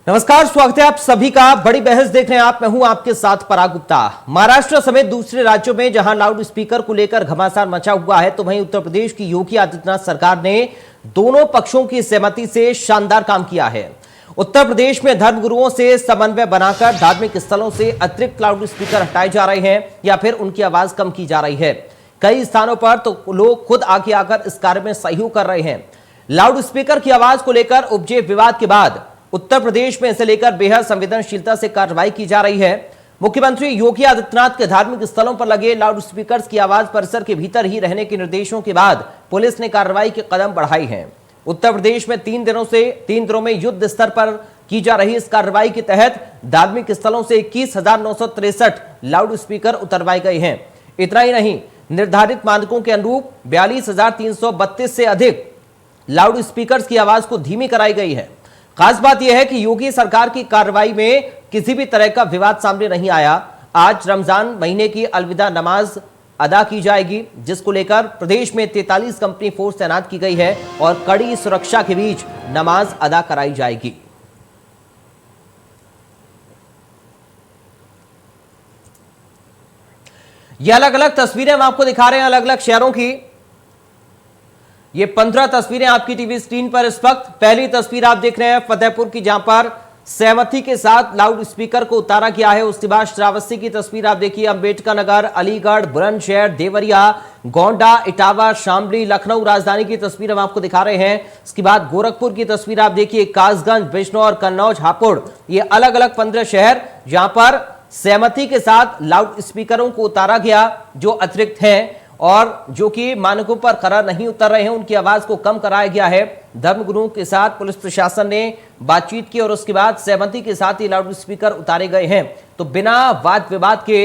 नमस्कार, स्वागत है आप सभी का। बड़ी बहस देख रहे हैं आप, मैं हूं आपके साथ पराग गुप्ता। महाराष्ट्र समेत दूसरे राज्यों में जहां लाउड स्पीकर को लेकर घमासान मचा हुआ है, तो वहीं उत्तर प्रदेश की योगी आदित्यनाथ सरकार ने दोनों पक्षों की सहमति से शानदार काम किया है। उत्तर प्रदेश में धर्मगुरुओं से समन्वय बनाकर धार्मिक स्थलों से अतिरिक्त लाउड स्पीकर हटाए जा रहे हैं या फिर उनकी आवाज कम की जा रही है। कई स्थानों पर तो लोग खुद आगे आकर इस कार्य में सहयोग कर रहे हैं। लाउड स्पीकर की आवाज को लेकर उपजे विवाद के बाद उत्तर प्रदेश में इसे लेकर बेहद संवेदनशीलता से कार्रवाई की जा रही है। मुख्यमंत्री योगी आदित्यनाथ के धार्मिक स्थलों पर लगे लाउड स्पीकर्स की आवाज परिसर के भीतर ही रहने के निर्देशों के बाद पुलिस ने कार्रवाई के कदम बढ़ाई हैं। उत्तर प्रदेश में 3 दिनों में युद्ध स्तर पर की जा रही इस कार्रवाई के तहत धार्मिक स्थलों से 21,963 लाउड स्पीकर उतरवाए गए हैं। इतना ही नहीं, निर्धारित मानकों के अनुरूप 42,332 से अधिक लाउड स्पीकर्स की आवाज को धीमी कराई गई है। खास बात यह है कि योगी सरकार की कार्रवाई में किसी भी तरह का विवाद सामने नहीं आया। आज रमजान महीने की अलविदा नमाज अदा की जाएगी, जिसको लेकर प्रदेश में 43 कंपनी फोर्स तैनात की गई है और कड़ी सुरक्षा के बीच नमाज अदा कराई जाएगी। ये अलग अलग तस्वीरें हम आपको दिखा रहे हैं अलग अलग शहरों की। ये 15 तस्वीरें आपकी टीवी स्क्रीन पर इस वक्त। पहली तस्वीर आप देख रहे हैं फतेहपुर की, जहां पर सहमति के साथ लाउड स्पीकर को उतारा गया है। उसके बाद श्रावस्ती की तस्वीर आप देखिए, अंबेडकर नगर, अलीगढ़, बुलंदशहर, देवरिया, गोंडा, इटावा, शामली, लखनऊ राजधानी की तस्वीर हम आपको दिखा रहे हैं। इसके बाद गोरखपुर की तस्वीर आप देखिए, कासगंज, बिजनौर, कन्नौज, हापुड़, ये अलग अलग 15 शहर जहां पर सहमति के साथ लाउड स्पीकरों को उतारा गया, जो अतिरिक्त हैं और जो कि मानकों पर खरा नहीं उतर रहे हैं, उनकी आवाज को कम कराया गया है। धर्मगुरुओं के साथ पुलिस प्रशासन ने बातचीत की और उसके बाद सहमति के साथ ही लाउड स्पीकर उतारे गए हैं। तो बिना वाद विवाद के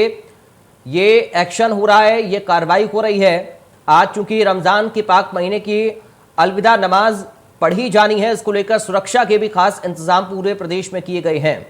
ये एक्शन हो रहा है, ये कार्रवाई हो रही है। आज चूंकि रमजान के पाक महीने की अलविदा नमाज पढ़ी जानी है, इसको लेकर सुरक्षा के भी खास इंतजाम पूरे प्रदेश में किए गए हैं।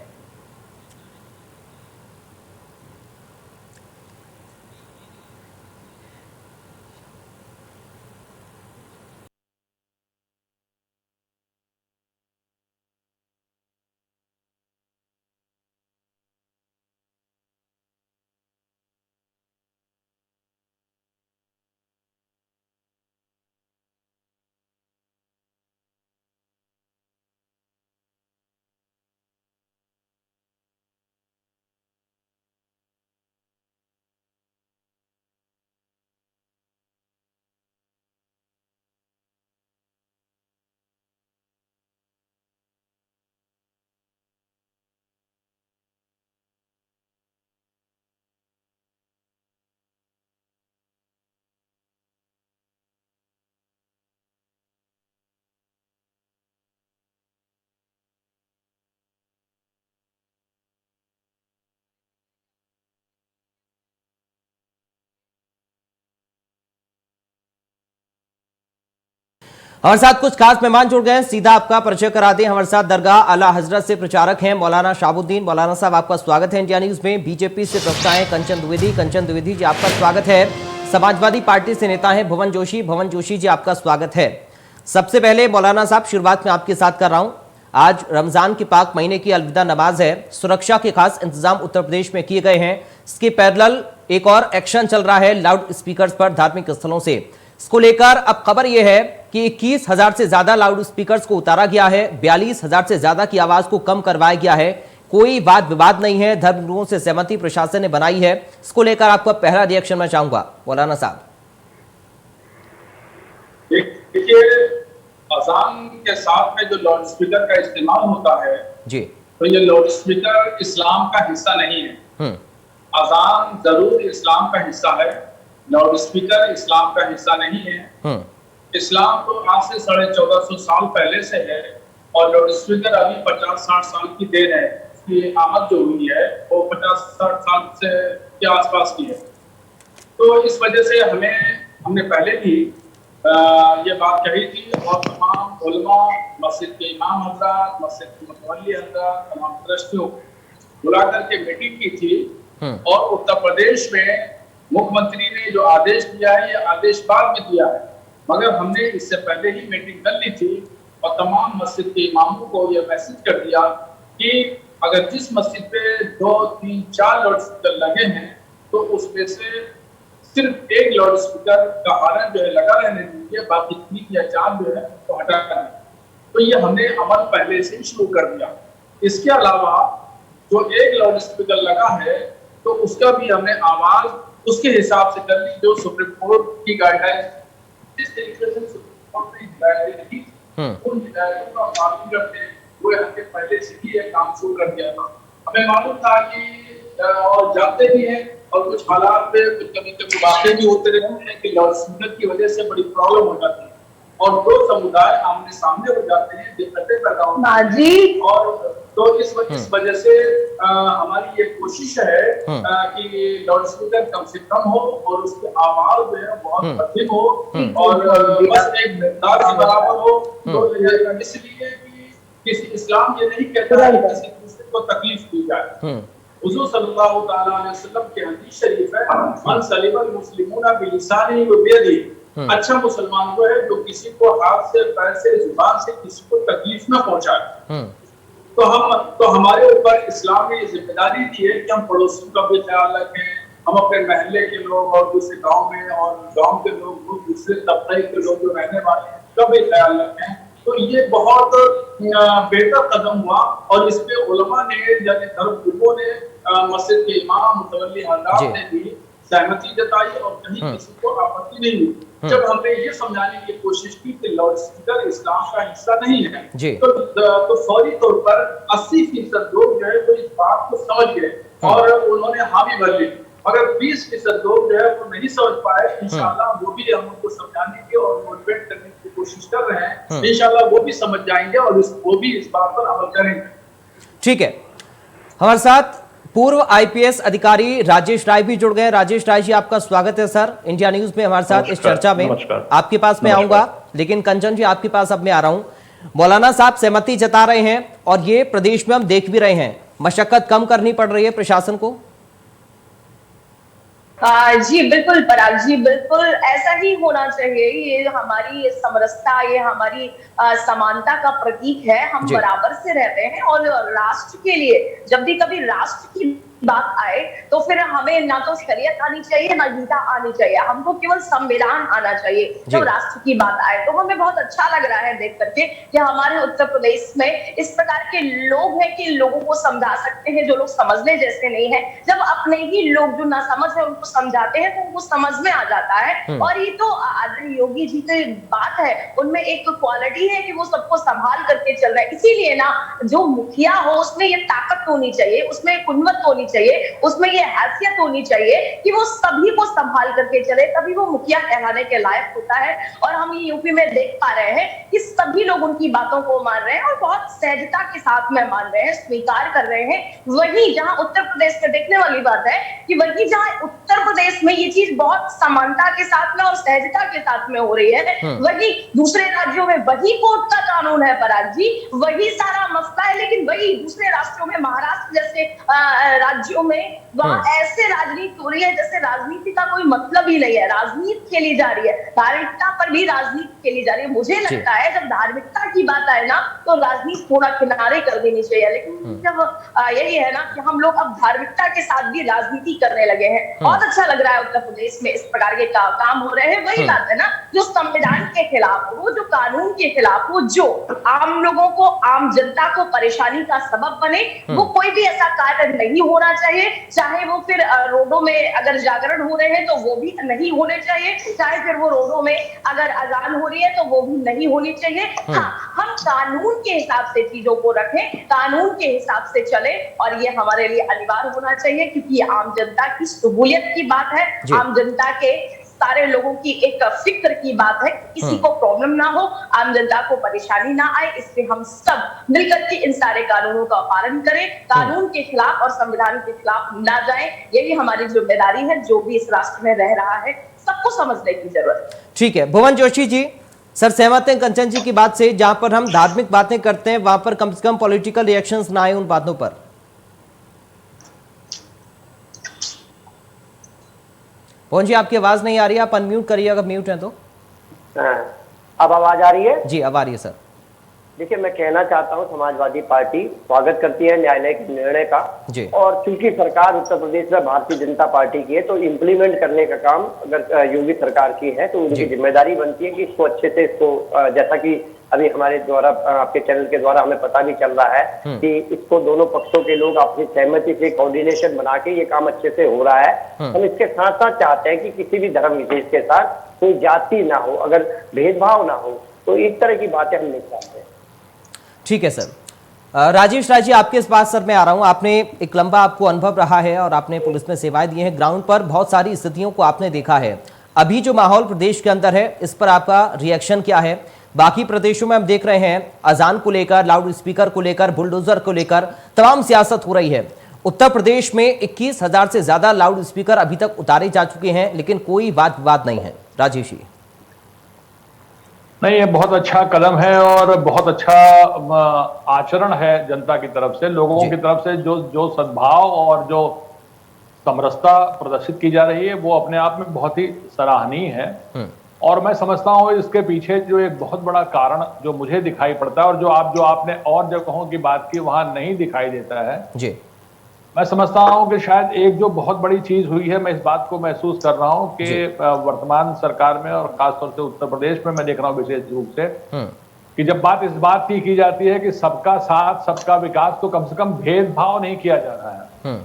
हमारे साथ कुछ खास मेहमान जुड़ गए हैं, सीधा आपका परिचय करा दें। हमारे साथ दरगाह आला हजरत से प्रचारक हैं मौलाना शाहबुद्दीन। मौलाना साहब, आपका स्वागत है इंडिया न्यूज में। बीजेपी से प्रवक्ता हैं कंचन द्विवेदी जी, आपका स्वागत है। समाजवादी पार्टी से नेता हैं भुवन जोशी जी, आपका स्वागत है। सबसे पहले मौलाना साहब, शुरुआत में आपके साथ कर रहा हूं। आज रमजान के पाक महीने की अलविदा नमाज है, सुरक्षा के खास इंतजाम उत्तर प्रदेश में किए गए हैं। इसके पैरेलल एक और एक्शन चल रहा है लाउड स्पीकर्स पर धार्मिक स्थलों से। इसको लेकर अब खबर यह है कि 21,000 से ज्यादा लाउड स्पीकर्स को उतारा गया है, 42,000 से ज्यादा की आवाज को कम करवाया गया है। कोई वाद विवाद नहीं है, धर्मगुरुओं से सहमति प्रशासन ने बनाई है। इसको लेकर आपका पहला रिएक्शन मैं चाहूंगा मौलाना साहब। देखिए, अजान के साथ में जो लाउड स्पीकर का इस्तेमाल होता है जी, तो ये लाउड स्पीकर इस्लाम का हिस्सा नहीं है। अजान जरूर इस्लाम का हिस्सा है, लाउड स्पीकर इस्लाम का हिस्सा नहीं है। इस्लाम तो आज से 1450 साल पहले से है और लाउड स्पीकर अभी 50-60 साल की देर है। इसकी आमद जो हुई है वो 50-60 साल से के आसपास की है। तो इस वजह से हमने पहले भी ये बात कही थी और तमाम उलमा, मस्जिद के इमाम हज़रात, मस्जिद के मुतवल्ली हज़रात, तमाम ट्रस्टियों बुला करके मीटिंग की थी। और उत्तर प्रदेश में मुख्यमंत्री ने जो आदेश दिया है, ये आदेश बाद में दिया है, मगर हमने इससे पहले ही मीटिंग कर ली थी और तमाम मस्जिद के इमामों को यह मैसेज कर दिया कि अगर जिस मस्जिद पे 2, 3, 4 लाउड स्पीकर लगे हैं तो उसमें से सिर्फ एक लाउड स्पीकर का हॉर्न जो है लगा रहने दीजिए, बाकी 3 या 4 जो है वो हटा दें। तो ये हमने अमल पहले से ही शुरू कर दिया। इसके अलावा जो एक लाउड स्पीकर लगा है तो उसका भी हमने आवाज उसके हिसाब से कर ली जो सुप्रीम कोर्ट की गाइडलाइन, जिस तरीके से सुप्रीम कोर्ट ने हिदायतें दी उन हिदायतों का पालन करते हुए हमने पहले से ही एक काम शुरू कर दिया था। हमें मालूम था कि और जानते भी हैं और कुछ हालात में कभी कभी बातें भी होते रहते हैं कि लाउड स्पीकर की वजह से बड़ी प्रॉब्लम हो जाती है और दो समुदाय आमने सामने हो जाते हैं, दिक्कतें पैदा होती हैं। और तो इस वजह से हमारी ये कोशिश है कि लाउड स्पीकर कम से कम हो और उसकी आवाज जो है बहुत अधिक हो और बस एक मिकदार के बराबर हो। तो इसलिए किसी इस्लाम ये नहीं कहता है किसी दूसरे को तकलीफ दी जाए। हुजूर सल्लल्लाहु तआला अलैहि वसल्लम की हदीस शरीफ है, मन सलिमल मुस्लिमूना बिलिसानिही व बियदिही, अच्छा मुसलमान वो है जो किसी को हाथ से, पैर से, जुबान से किसी को तकलीफ न पहुंचाए। तो हमारे ऊपर इस्लाम ने ये जिम्मेदारी दी है कि हम पड़ोसियों का भी ख्याल रखें, हम अपने महल्ले के लोग और दूसरे गांव में और गांव के लोग, दूसरे तबके के लोग जो रहने वाले हैं का भी ख्याल रखें। तो ये बहुत बेहतर कदम हुआ और इस पे उलमा ने, यानी धर्मगुरुओं ने, मस्जिद के इमाम, मुतवल्ली हजरात ने भी सहमति जताई और कहीं किसी को आपत्ति नहीं हुई। जब हमने ये समझाने की कोशिश की कि लाउड स्पीकर इस्लाम का हिस्सा नहीं है तो फौरी तौर पर 80% लोग जो है वो इस बात को समझ गए और उन्होंने हामी भर ली। अगर 20% लोग जो है वो नहीं समझ पाए, इंशाअल्लाह वो भी हम उनको समझाने की और मोटिवेट करने की कोशिश कर रहे हैं। इंशाअल्लाह वो भी समझ जाएंगे और वो भी इस बात पर अमल करेंगे। ठीक है, हमारे साथ पूर्व आईपीएस अधिकारी राजेश राय भी जुड़ गए। राजेश राय जी, आपका स्वागत है सर इंडिया न्यूज में हमारे साथ इस चर्चा में। आपके पास मैं आऊंगा, लेकिन कंचन जी आपके पास अब मैं आ रहा हूं। मौलाना साहब सहमति जता रहे हैं और ये प्रदेश में हम देख भी रहे हैं, मशक्कत कम करनी पड़ रही है प्रशासन को। जी बिल्कुल पराग जी, बिल्कुल ऐसा ही होना चाहिए। ये हमारी समरसता, ये हमारी समानता का प्रतीक है। हम बराबर से रहते हैं और राष्ट्र के लिए जब भी कभी राष्ट्र की बात आए तो फिर हमें ना तो शरीयत आनी चाहिए ना गीता आनी चाहिए, हमको केवल संविधान आना चाहिए जब राष्ट्र की बात आए। तो हमें बहुत अच्छा लग रहा है देख करके कि हमारे उत्तर प्रदेश में इस प्रकार के लोग हैं कि लोगों को समझा सकते हैं, जो लोग समझने जैसे नहीं है। जब अपने ही लोग जो ना समझ है उनको समझाते हैं तो उनको समझ में आ जाता है। और ये तो आदरणीय योगी जी की बात है, उनमें एक क्वालिटी है कि वो सबको संभाल करके चल रहे हैं। इसीलिए ना जो मुखिया हो उसमें ये ताकत होनी चाहिए, उसमें कुन्वत होनी चाहिए, उसमें ये हैसियत होनी चाहिए कि वो सभी को संभाल करके चले, तभी वो मुखिया कहलाने के लायक होता है। और हम ये यूपी में देख पा रहे हैं कि सभी लोग उनकी बातों को मान रहे हैं और बहुत सहजता के साथ में मान रहे हैं, स्वीकार कर रहे हैं। वहीं जहां उत्तर प्रदेश में देखने वाली बात है कि वहीं जहां उत्तर प्रदेश में ये चीज बहुत समानता के साथ में और सहजता के साथ में हो रही है, वहीं दूसरे राज्यों में वही कोर्ट का कानून है पराग जी, वही सारा मसला है। लेकिन वही दूसरे राष्ट्रों में, महाराष्ट्र जैसे राज्यों में, वहां ऐसे राजनीति हो रही है जैसे राजनीति का कोई मतलब ही नहीं है, राजनीति खेली जा रही है, धार्मिकता पर भी राजनीति खेली जा रही है। मुझे लगता है जब धार्मिकता की बात आए ना तो राजनीति थोड़ा किनारे कर देनी चाहिए। लेकिन जब यही है ना कि हम लोग अब धार्मिकता के साथ भी राजनीति करने लगे हैं। बहुत अच्छा लग रहा है उत्तर प्रदेश में इस प्रकार के काम हो रहे हैं। वही बात है ना, जो संविधान के खिलाफ हो, जो कानून के खिलाफ हो, जो आम लोगों को, आम जनता को परेशानी का सबब बने, वो कोई भी ऐसा कार्य नहीं होना चाहिए। चाहे वो फिर रोडों में अगर जागरण हो रहे हैं तो वो भी नहीं होने चाहिए, चाहे फिर वो रोडों में अगर अजान हो रही है तो वो भी नहीं होनी चाहिए। हाँ, हम कानून के हिसाब से चीजों को रखें, कानून के हिसाब से चले और ये हमारे लिए अनिवार्य होना चाहिए, क्योंकि ये आम जनता की सहूलियत की बात है, आम जनता के सारे लोगों की एक फिक्र की बात है, किसी को प्रॉब्लम ना हो, आम जनता को परेशानी ना आए। इसलिए हम सब मिलकर के इन सारे कानूनों का पालन करें, कानून के खिलाफ और संविधान के खिलाफ ना जाएं। यही हमारी जिम्मेदारी है, जो भी इस राष्ट्र में रह रहा है सबको समझने की जरूरत है। ठीक है, भुवन जोशी जी, सर सहमत हैं कंचन जी की बात से, जहां पर हम धार्मिक बातें करते हैं वहां पर कम से कम पॉलिटिकल रिएक्शंस ना आए उन बातों पर। पवन जी, आपकी आवाज नहीं आ रही है, आप अनम्यूट करिए अगर म्यूट है तो। अब आवाज आ रही है? जी अब आ रही है सर। देखिए, मैं कहना चाहता हूं समाजवादी पार्टी स्वागत करती है न्यायालय के निर्णय का। और चूंकि सरकार उत्तर प्रदेश में भारतीय जनता पार्टी की है, तो इम्प्लीमेंट करने का काम अगर योगी सरकार की है तो उनकी जिम्मेदारी बनती है कि इसको अच्छे से जैसा कि अभी हमारे द्वारा आपके चैनल के द्वारा हमें पता भी चल रहा है कि इसको दोनों पक्षों के लोग अपनी सहमति से कोऑर्डिनेशन बना के ये काम अच्छे से हो रहा है। हम इसके साथ साथ चाहते हैं कि किसी भी धर्म विशेष के साथ कोई जाति ना हो, अगर भेदभाव ना हो, तो इस तरह की बातें हम नहीं चाहते हैं। ठीक है सर। राजेश राय जी, आपके इस बात सर मैं आ रहा हूं। आपने एक लंबा आपको अनुभव रहा है और आपने पुलिस में सेवाएं दी हैं, ग्राउंड पर बहुत सारी स्थितियों को आपने देखा है। अभी जो माहौल प्रदेश के अंदर है, इस पर आपका रिएक्शन क्या है? बाकी प्रदेशों में हम देख रहे हैं अजान को लेकर, लाउड स्पीकर को लेकर, बुलडोजर को लेकर तमाम सियासत हो रही है। उत्तर प्रदेश में 21,000 से ज्यादा लाउड स्पीकर अभी तक उतारे जा चुके हैं, लेकिन कोई वाद विवाद नहीं है। राजेश जी। नहीं, ये बहुत अच्छा कदम है और बहुत अच्छा आचरण है जनता की तरफ से, लोगों की तरफ से जो सद्भाव और जो समरसता प्रदर्शित की जा रही है वो अपने आप में बहुत ही सराहनीय है। और मैं समझता हूँ इसके पीछे जो एक बहुत बड़ा कारण जो मुझे दिखाई पड़ता है और जो आपने और जगहों की बात की वहां नहीं दिखाई देता है जी। मैं समझता हूं कि शायद एक जो बहुत बड़ी चीज हुई है, मैं इस बात को महसूस कर रहा हूं कि वर्तमान सरकार में और खासतौर से उत्तर प्रदेश में मैं देख रहा हूं विशेष रूप से कि जब इस बात की जाती है कि सबका साथ सबका विकास, तो कम से कम भेदभाव नहीं किया जा रहा है।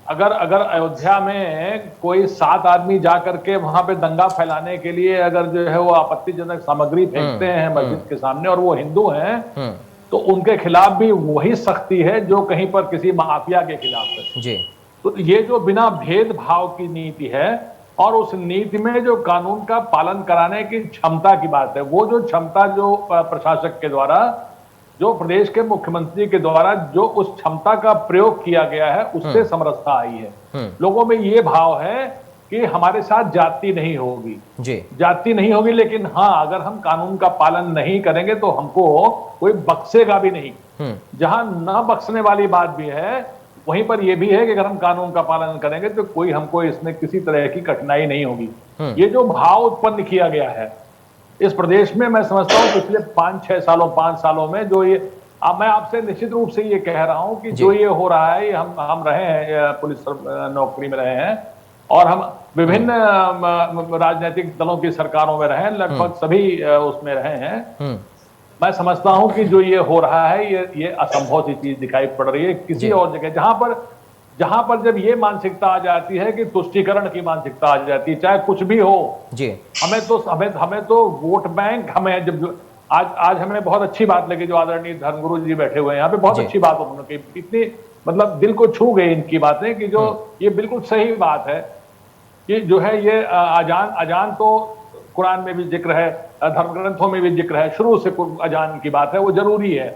अगर अयोध्या में कोई 7 आदमी जा करके वहां पे दंगा फैलाने के लिए अगर जो है वो आपत्तिजनक सामग्री फेंकते हैं मस्जिद के सामने और वो हिंदू हैं, तो उनके खिलाफ भी वही सख्ती है जो कहीं पर किसी माफिया के खिलाफ है जी। तो ये जो बिना भेदभाव की नीति है और उस नीति में जो कानून का पालन कराने की क्षमता की बात है, वो जो क्षमता जो प्रशासक के द्वारा, जो प्रदेश के मुख्यमंत्री के द्वारा जो उस क्षमता का प्रयोग किया गया है, उससे समरसता आई है। लोगों में ये भाव है कि हमारे साथ जाति नहीं होगी जी, जाति नहीं होगी, लेकिन हाँ, अगर हम कानून का पालन नहीं करेंगे तो हमको कोई बख्शेगा भी नहीं। जहां न बख्शने वाली बात भी है, वहीं पर यह भी है कि अगर हम कानून का पालन करेंगे तो कोई हमको इसमें किसी तरह की कठिनाई नहीं होगी। ये जो भाव उत्पन्न किया गया है इस प्रदेश में, मैं समझता हूँ पिछले 5 सालों में जो ये, अब मैं आपसे निश्चित रूप से ये कह रहा हूं कि जो ये हो रहा है, ये हम रहे हैं पुलिस नौकरी में रहे हैं और हम विभिन्न राजनीतिक दलों की सरकारों में रहे, लगभग सभी उसमें रहे हैं। मैं समझता हूं कि जो ये हो रहा है ये असंभव सी चीज दिखाई पड़ रही है किसी और जगह, जहां पर जब ये मानसिकता आ जाती है कि तुष्टीकरण की मानसिकता आ जाती है, चाहे कुछ भी हो जी। हमें तो वोट बैंक, हमें जब आज हमें बहुत अच्छी बात लगी जो आदरणीय धर्मगुरु जी बैठे हुए हैं यहाँ पे, बहुत अच्छी बात उन्होंने कही, इतनी मतलब दिल को छू गई इनकी बातें कि जो ये बिल्कुल सही बात है कि जो है ये अजान तो कुरान में भी जिक्र है, धर्म ग्रंथों में भी जिक्र है, शुरू से अजान की बात है, वो जरूरी है।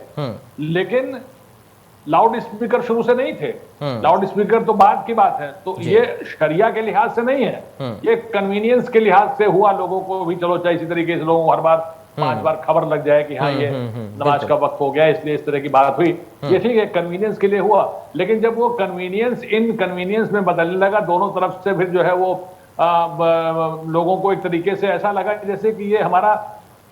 लेकिन लाउड स्पीकर शुरू से नहीं थे, लाउड स्पीकर तो बाद की बात है। तो ये शरिया के लिहाज से नहीं है, ये कन्वीनियंस के लिहाज से हुआ। लोगों को भी चलो चाहे इसी तरीके से लोगों को हर बार 5 बार खबर लग जाए कि हाँ ये नमाज का वक्त हो गया, इसलिए इस तरह की बात हुई, ये ठीक है, कन्वीनियंस के लिए हुआ। लेकिन जब वो कन्वीनियंस इनकन्वीनियंस में बदलने लगा दोनों तरफ से, फिर जो है वो लोगों को एक तरीके से ऐसा लगा जैसे कि ये हमारा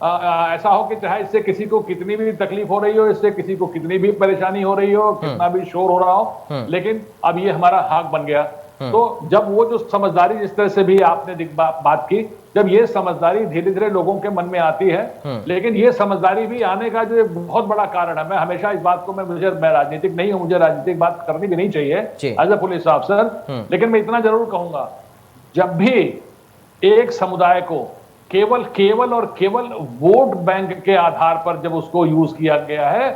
ऐसा हो कि चाहे इससे किसी को कितनी भी तकलीफ हो रही हो, इससे किसी को कितनी भी परेशानी हो रही हो, कितना भी शोर हो रहा हो, लेकिन अब ये हमारा हक बन गया। तो जब वो जो समझदारी, जिस तरह से भी आपने बात की, जब ये समझदारी धीरे धीरे लोगों के मन में आती है, लेकिन ये समझदारी भी आने का जो एक बहुत बड़ा कारण है, मैं हमेशा इस बात को मैं राजनीतिक नहीं हूं, मुझे राजनीतिक बात करनी भी नहीं चाहिए एज ए पुलिस अफसर, लेकिन मैं इतना जरूर कहूंगा, जब भी एक समुदाय को केवल और केवल वोट बैंक के आधार पर जब उसको यूज किया गया है,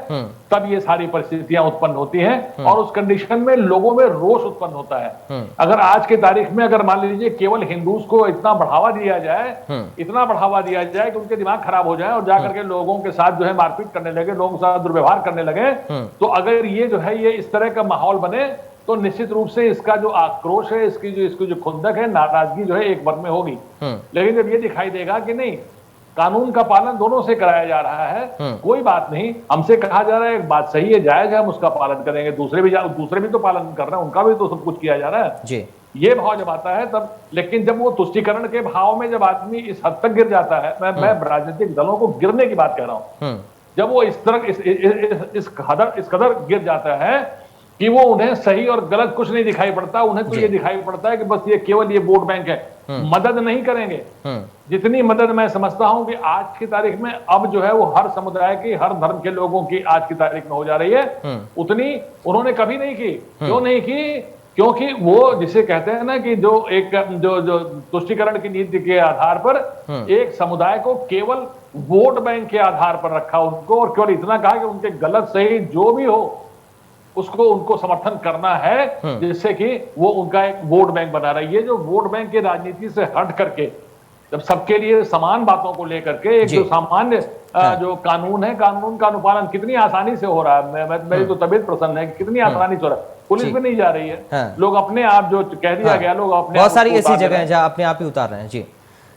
तब ये सारी परिस्थितियां उत्पन्न होती हैं और उस कंडीशन में लोगों में रोष उत्पन्न होता है। अगर आज के तारीख में अगर मान लीजिए केवल हिंदूज को इतना बढ़ावा दिया जाए कि उनके दिमाग खराब हो जाए और जाकर के लोगों के साथ जो है मारपीट करने लगे, लोगों के साथ दुर्व्यवहार करने लगे, तो अगर ये जो है ये इस तरह का माहौल बने तो निश्चित रूप से इसका जो आक्रोश है, इसकी जो खुंदक है, नाराजगी जो है एक वर्ग में होगी। लेकिन जब ये दिखाई देगा कि नहीं, कानून का पालन दोनों से कराया जा रहा है, कोई बात नहीं, हमसे कहा जा रहा है एक बात सही है, जायज है, हम उसका पालन करेंगे, दूसरे भी तो पालन कर रहे हैं, उनका भी तो सब कुछ किया जा रहा है जी। ये भाव जब आता है तब, लेकिन जब वो तुष्टीकरण के भाव में जब आदमी इस हद तक गिर जाता है, मैं राजनीतिक दलों को गिरने की बात कह रहा हूं, जब वो इस तरह इस कदर गिर जाता है कि वो उन्हें सही और गलत कुछ नहीं दिखाई पड़ता, उन्हें तो ये दिखाई पड़ता है कि बस ये केवल ये वोट बैंक है, मदद नहीं करेंगे। जितनी मदद मैं समझता हूं कि आज की तारीख में अब जो है वो हर समुदाय की, हर धर्म के लोगों की आज की तारीख में हो जा रही है, उतनी उन्होंने कभी नहीं की। क्यों नहीं की? क्योंकि वो जिसे कहते हैं ना कि जो तुष्टीकरण की नीति के आधार पर एक समुदाय को केवल वोट बैंक के आधार पर रखा उनको, और केवल इतना कहा कि उनके गलत सही जो भी हो उसको उनको समर्थन करना है, जिससे कि वो उनका एक वोट बैंक बना रही है, जो वोट बैंक की राजनीति से हट करके जब सबके लिए समान बातों को लेकर के एक जो सामान्य जो कानून है, कानून का अनुपालन कितनी आसानी से हो रहा है। मेरी तो तबीयत प्रसन्न है कि कितनी आसानी से हो रहा है। पुलिस भी नहीं जा रही है, लोग अपने आप जो कह दिया गया, लोग अपने बहुत सारी ऐसी जगह है जहां अपने आप ही उतार रहे हैं। जी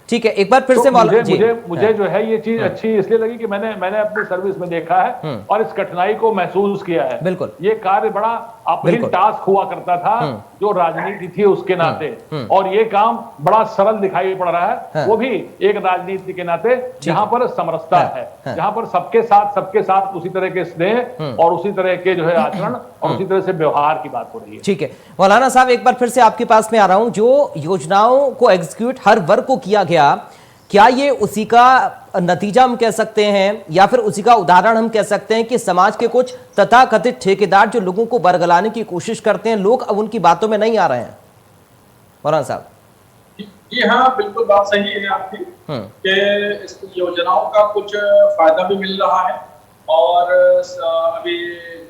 ठीक है, एक बार फिर से मुझे जो है ये चीज अच्छी इसलिए लगी कि मैंने अपनी सर्विस में देखा है और इस कठिनाई को महसूस किया है। बिल्कुल, ये कार्य बड़ा अपहिल टास्क हुआ करता था जो राजनीति थी उसके नाते, और ये काम बड़ा सरल दिखाई पड़ रहा है, वो भी एक राजनीति के नाते, जहां पर समरसता है, जहां पर सबके साथ उसी तरह के स्नेह और उसी तरह के जो है आचरण और उसी तरह से व्यवहार की बात हो रही है। ठीक है मौलाना साहब, एक बार फिर से आपके पास में आ रहा हूं। जो योजनाओं को एग्जीक्यूट हर वर्ग को किया गया, क्या ये उसी का नतीजा हम कह सकते हैं या फिर उसी का उदाहरण हम कह सकते हैं कि समाज के कुछ तथाकथित ठेकेदार जो लोगों को बरगलाने की कोशिश करते हैं, लोग अब उनकी बातों में नहीं आ रहे हैं? मौलाना साहब जी हाँ, बिल्कुल बात सही है आपकी कि इस योजनाओं का कुछ फायदा भी मिल रहा है, और अभी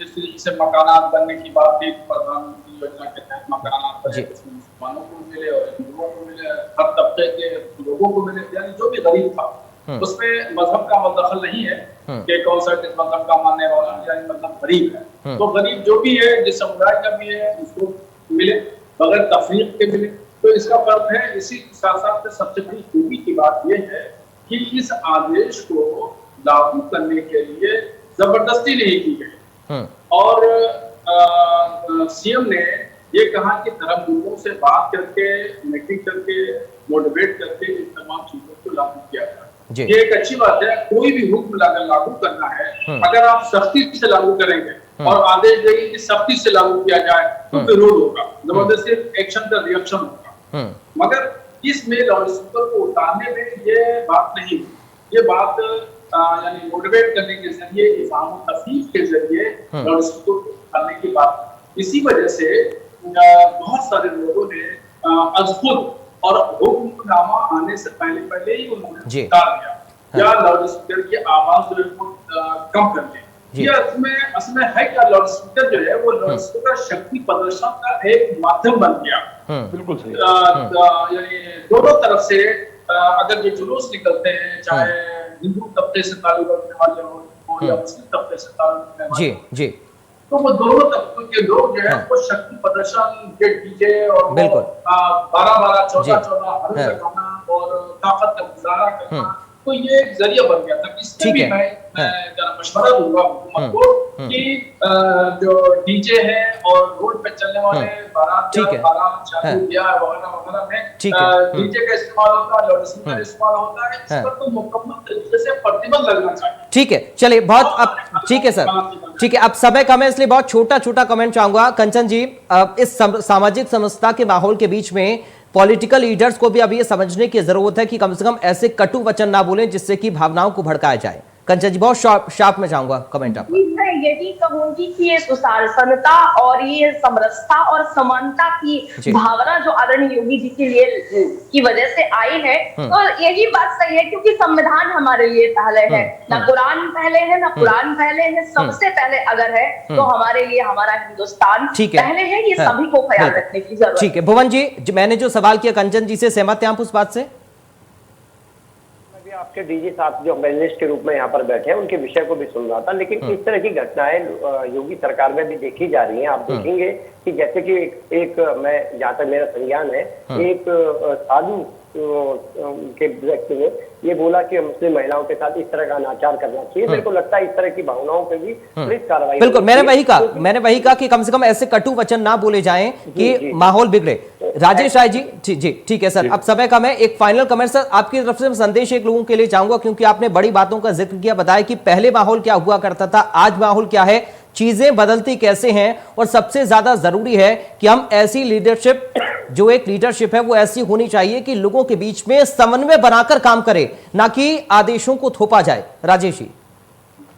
जिस तरीके से मकानात बनने की बात थी, प्रधानमंत्री योजना के तहत मकानात बने, मुसलमानों को मिले और हिंदुओं को मिले, हर तबके के लोगों को मिले, यानी जो भी गरीब था उसमें मजहब का दखल नहीं है कि कौन सा किस मजहब का मानने वाला, यानी मतलब गरीब है तो गरीब जो भी है, जिस समुदाय का भी है, उसको मिले बगैर तफरीक के मिले। तो इसका फर्क है। इसी साथ साथ सबसे बड़ी खूबी की बात यह है कि इस आदेश को लागू करने के लिए जबरदस्ती नहीं की गई, और सीएम ने ये कहा कि धर्म गुरुओं से बात करके, मीटिंग करके, मोटिवेट करके इन तमाम चीजों को लागू किया जाए। ये एक अच्छी बात है। कोई भी हुक्म अगर लागू करना है, अगर आप सख्ती से लागू करेंगे और आदेश देंगे कि सख्ती से लागू किया जाए तो विरोध होगा, जबरदस्ती एक्शन का रिएक्शन होगा। मगर इसमें लाउडस्पीकर को उतारने में ये बात नहीं, ये बात यानी मोटिवेट करने के जरिए, इज़ाम तफरीक के जरिए लाउडस्पीकर को उतारने की बात। इसी वजह से बहुत सारे लोगों ने अजखुद और हुक्मनामा आने से पहले ही उन्होंने उतार दिया या लाउडस्पीकर की आवाज जो है वो कम कर दी। ये असमें है क्या, लाउडस्पीकर जो है वो लाउडस्पीकर शक्ति प्रदर्शन का एक माध्यम बन गया। बिल्कुल सही। यानी दोनों तरफ से अगर ये जुलूस निकलते हैं, चाहे हिंदू तबके से ताल्लुक रखने वाले हो या मुस्लिम तबके से ताल्लुक रखने वाले, जी, तो वो दोनों तबकों के लोग जो है वो शक्ति प्रदर्शन के डीजे और 12-12, 14-14 हर लगाना और ताकत का गुजारा करना, तो ये एक जरिया बन गया था। इसमें भी मैं मशवरा दूंगा हुकूमत को कि जो डीजे है और रोड पे चलने वाले बारात शादी ब्याह वगैरह में डीजे का इस्तेमाल होता है, लाउडस्पीकर का इस्तेमाल होता है, इस पर तो मुकम्मल तरीके से प्रतिबंध लगना चाहिए। ठीक है, चलिए बहुत अब ठीक है सर, ठीक है, अब समय कम है इसलिए बहुत छोटा कमेंट चाहूंगा। कंचन जी, इस सामाजिक समरसता के माहौल के बीच में पॉलिटिकल लीडर्स को भी अब ये समझने की जरूरत है कि कम से कम ऐसे कटु वचन ना बोलें जिससे कि भावनाओं को भड़काया जाए। कंचन जी, बहुत शार्प में चाहूंगा कमेंट आपका। मैं यही कहूंगी कि ये सुशासनता और ये समरसता और समानता की भावना जो आदरणीय योगी जी के लिए की वजह से आई है, तो यही बात सही है, क्योंकि संविधान हमारे लिए पहले है, ना कुरान पहले है, ना कुरान पहले है, सबसे पहले अगर है तो हमारे लिए हमारा हिंदुस्तान पहले है। ये सभी को ख्याल रखने की जरूरत है। ठीक है भुवन जी, मैंने जो सवाल किया कंचन जी से, सहमत हैं आप उस बात से? आपके डीजी साहब जो पैनलिस्ट के रूप में यहाँ पर बैठे हैं उनके विषय को भी सुन रहा था, लेकिन इस तरह की घटनाएं योगी सरकार में भी देखी जा रही हैं। आप देखेंगे कि जैसे कि एक मैं जहाँ तक मेरा संज्ञान है, एक साधु के व्यक्ति ने ये बोला कि मुस्लिम महिलाओं के साथ इस तरह का अनाचार करना चाहिए। मेरे को लगता है इस तरह की भावनाओं पे भी पुलिस कार्रवाई। बिल्कुल, मैंने वही कहा कि कम से कम ऐसे कटु वचन ना बोले जाएं कि माहौल बिगड़े। राजेश राय जी, जी ठीक है सर, अब समय कम है, एक फाइनल कमेंट सर आपकी तरफ से संदेश एक लोगों के लिए चाहूंगा, क्योंकि आपने बड़ी बातों का जिक्र किया, बताया कि पहले माहौल क्या हुआ करता था, आज माहौल क्या है, चीजें बदलती कैसे हैं, और सबसे ज्यादा जरूरी है कि हम ऐसी लीडरशिप, जो एक लीडरशिप है वो ऐसी होनी चाहिए कि लोगों के बीच में समन्वय बनाकर काम करे, ना कि आदेशों को थोपा जाए। राजेश जी।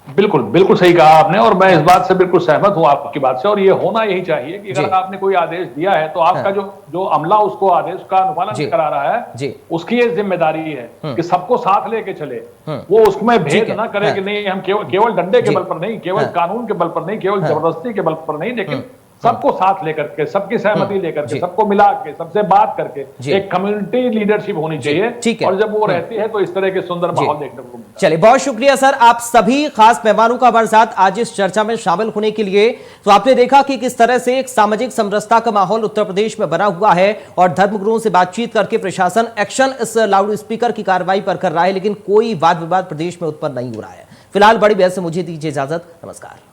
बिल्कुल बिल्कुल सही कहा आपने, और मैं इस बात से बिल्कुल सहमत हूं आपकी बात से, और ये होना यही चाहिए कि अगर आपने कोई आदेश दिया है तो आपका जो अमला उसको आदेश का अनुपालन करा रहा है, उसकी ये जिम्मेदारी है कि सबको साथ लेके चले, वो उसमें भेद ना करे कि नहीं हम केवल डंडे के बल पर नहीं, केवल कानून के बल पर नहीं, केवल जबरदस्ती के बल पर नहीं, लेकिन सबको साथ लेकर के, सबकी सहमति लेकर के, सबको मिला के, सबसे बात करके एक कम्युनिटी लीडरशिप होनी चाहिए, और जब वो रहती है तो इस तरह के सुंदर माहौल देखने को मिलता है। चलिए, बहुत शुक्रिया सर आप सभी खास मेहमानों का हमारे साथ आज इस चर्चा में शामिल होने के लिए। तो आपने देखा कि किस तरह से एक सामाजिक समरसता का माहौल उत्तर प्रदेश में बना हुआ है, और धर्मगुरुओं से बातचीत करके प्रशासन एक्शन इस लाउड स्पीकर की कार्रवाई पर कर रहा है, लेकिन कोई वाद विवाद प्रदेश में उत्पन्न नहीं हो रहा है। फिलहाल बड़ी बहस से मुझे दीजिए इजाजत, नमस्कार।